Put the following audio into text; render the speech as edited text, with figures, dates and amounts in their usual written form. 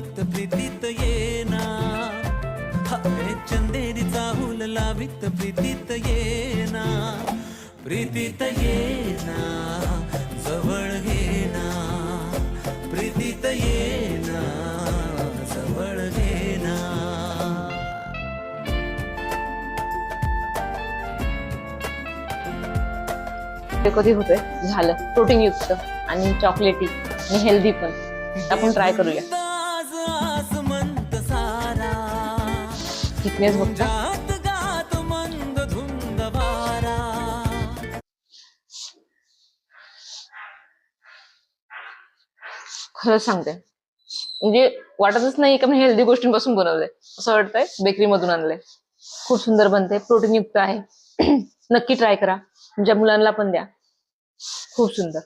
लावित प्रीतीत येना, चंदेरी चाहूल लावित प्रीतीत येना, प्रीतीत येना, जवळ घेना, प्रीतीत येना, जवळ घेना. ते कधी होतंय झालं प्रोटीन युक्त आणि चॉकलेटी आणि हेल्दी पण. आपण ट्राय करूया. आज आसमंत सारा, थिकनेस बघता गात गात मंद धुंद वारा. खरंच सांगते म्हणजे वाटतच नाही का मी हेल्दी गोष्टींपासून बनवलंय, असं वाटतंय बेकरी मधून आणलंय. खूप सुंदर बनते, प्रोटीन युक्त आहे. नक्की ट्राय करा, तुमच्या मुलांना पण द्या. खूप सुंदर.